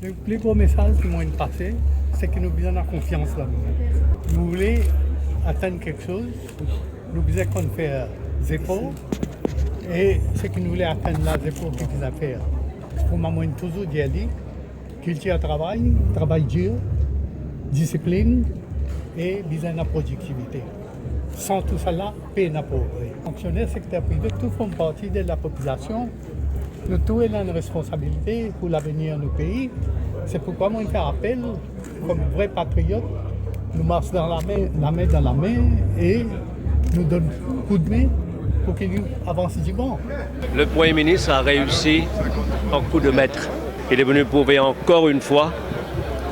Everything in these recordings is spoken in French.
Le plus gros message que moi passé, c'est que nous avons besoin de confiance dans nous. Nous voulons atteindre quelque chose, nous besoin qu'on fait des efforts, et ce que nous voulons atteindre là, des efforts qu'il faut faire. Pour moi, toujours dire, culture travail dur, discipline et besoin de productivité. Sans tout cela, paix n'a pas. Fonctionnaires, secteur privé, tout font partie de la population. Nous tous avons une responsabilité pour l'avenir de nos pays. C'est pourquoi moi, je fais appel, comme vrai patriote, nous marchons dans la main dans la main, et nous donnons un coup de main pour qu'il nous avance du bon. Le Premier ministre a réussi en coup de maître. Il est venu prouver encore une fois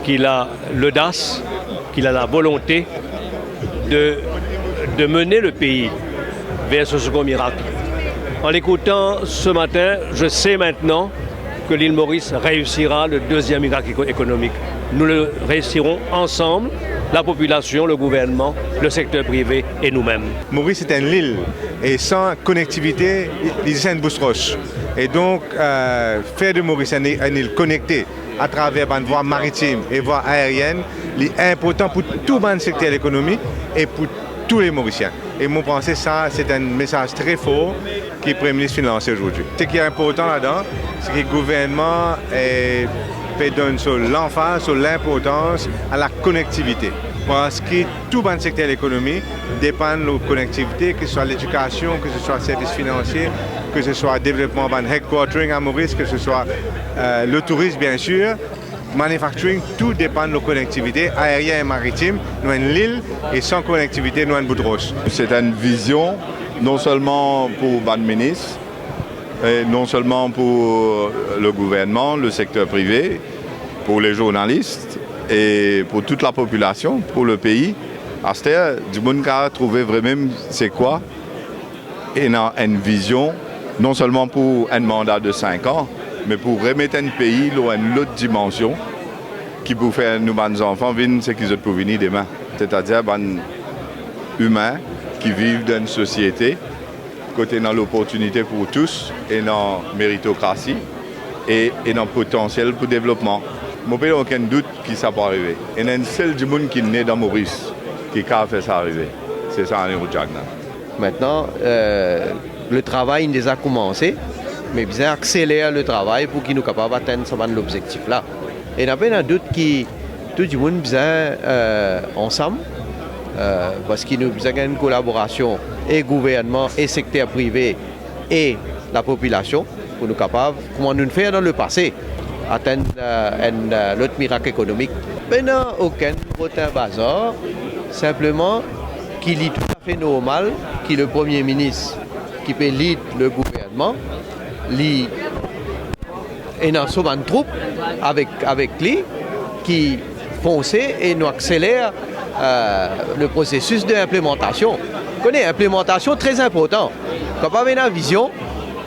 qu'il a l'audace, qu'il a la volonté de mener le pays vers ce second miracle. En l'écoutant ce matin, je sais maintenant que l'île Maurice réussira le deuxième miracle économique. Nous le réussirons ensemble, la population, le gouvernement, le secteur privé et nous-mêmes. Maurice est une île et sans connectivité, il est une bousroche. Et donc, faire de Maurice une île connectée à travers une voie maritime et voie aérienne est important pour tout le secteur de l'économie et pour tous les Mauriciens. Et moi, je pense que ça, c'est un message très fort que le Premier ministre vient lancer aujourd'hui. Ce qui est important là-dedans, c'est que le gouvernement donne sur l'emphase, sur l'importance à la connectivité. Parce que tout le secteur de l'économie dépend de la connectivité, que ce soit l'éducation, que ce soit le service financier, que ce soit le développement de headquartering à Maurice, que ce soit le tourisme bien sûr, manufacturing, tout dépend de la connectivité aérienne et maritime. Nous avons une île et sans connectivité, nous avons une bout de roche. C'est une vision non seulement pour le ministre, et non seulement pour le gouvernement, le secteur privé, pour les journalistes et pour toute la population, pour le pays. À ce stade, du monde a trouvé vraiment c'est quoi et une vision non seulement pour un mandat de 5 ans, mais pour remettre un pays dans une autre dimension qui peut faire nous, nos enfants, vivre ce qu'ils ont pour venir demain. C'est-à-dire des humains qui vivent dans une société, côté dans l'opportunité pour tous et dans la méritocratie et dans le potentiel pour le développement. Je n'ai aucun doute que ça peut arriver. Il y a un seul du monde qui est né dans Maurice qui a fait ça arriver. C'est ça, Annie Roujagna. Maintenant, le travail il a commencé, mais bien accélérer le travail pour qu'il nous capable d'atteindre l'objectif là. Et il n'y a pas de doute que tout le monde besoin ensemble, parce qu'il nous besoin d'une collaboration et gouvernement et secteur privé et la population pour nous capables, comment nous faire dans le passé, atteindre l'autre miracle économique. Maintenant, aucun bazar, simplement qu'il est tout à fait normal que le Premier ministre qui peut lead le gouvernement, et dans ce troupe avec lui qui fonce et nous accélère le processus d'implémentation. Vous connaissez l'implémentation très important. Quand on a une vision,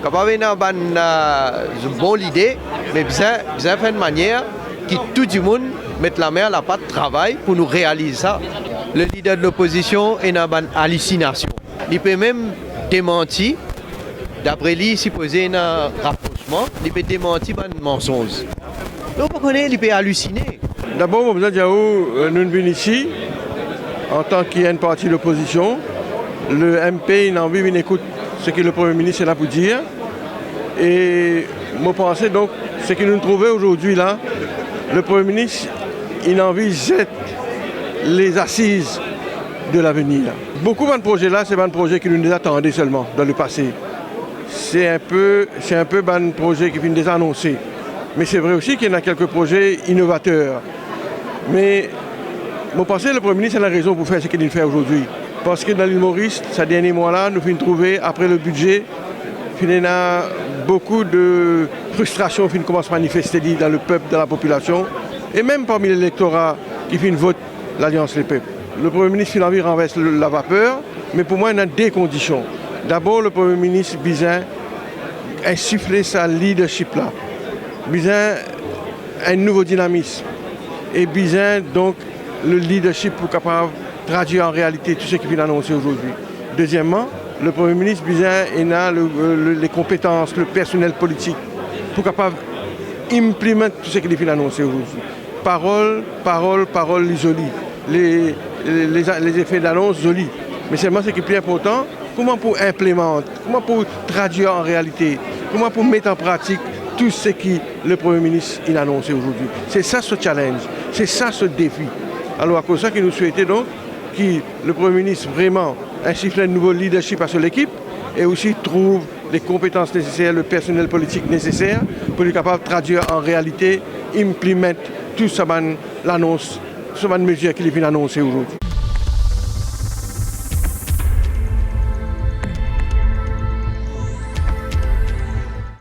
quand on a une bonne idée, mais bien faire de manière que tout le monde mette la main à la pâte de travail pour nous réaliser ça. Le leader de l'opposition est dans une hallucination. Il peut même démentir. D'après lui, supposé un rapprochement, il peut démentir un mensonge. Donc, on connaît, il peut halluciner. D'abord, nous venons ici en tant qu'il y a une partie de l'opposition. Le MP, il a envie d'écouter ce que le Premier ministre est là pour dire. Et moi, je pense donc, ce que nous trouvons aujourd'hui là, le Premier ministre, il a envie de jeter les assises de l'avenir. Beaucoup de projets là, c'est un projet que nous attendions seulement dans le passé. C'est un peu un projet qui vient déjà annoncé. Mais c'est vrai aussi qu'il y a quelques projets innovateurs. Mais je pense que le Premier ministre a la raison pour faire ce qu'il fait aujourd'hui. Parce que dans l'île Maurice, ces derniers mois-là, nous finissons trouver, après le budget, il y a beaucoup de frustration qui commence à manifester dans le peuple, dans la population, et même parmi l'électorat qui finit vote l'Alliance Les Peuples. Le Premier ministre a envie de renverser la vapeur, mais pour moi, il y a deux conditions. D'abord, le Premier ministre Bizin a insufflé sa leadership là. Bizin a un nouveau dynamisme. Et Bizin, donc, le leadership pour capable de traduire en réalité tout ce qu'il vient d'annoncer aujourd'hui. Deuxièmement, le Premier ministre Bizin a les compétences, le personnel politique pour capable implémente tout ce qu'il est annoncé aujourd'hui. Parole, parole, parole, les effets d'annonce jolis. Mais seulement ce qui est plus important, comment pour implémenter, comment pour traduire en réalité, comment pour mettre en pratique tout ce que le Premier ministre il a annoncé aujourd'hui. C'est ça ce challenge, c'est ça ce défi. Alors à cause de ça que nous souhaitons donc que le Premier ministre vraiment insuffle un nouveau leadership à son équipe et aussi trouve les compétences nécessaires, le personnel politique nécessaire pour être capable de traduire en réalité, implémenter tout ce l'annonce, ce mesure qu'il a annoncé aujourd'hui.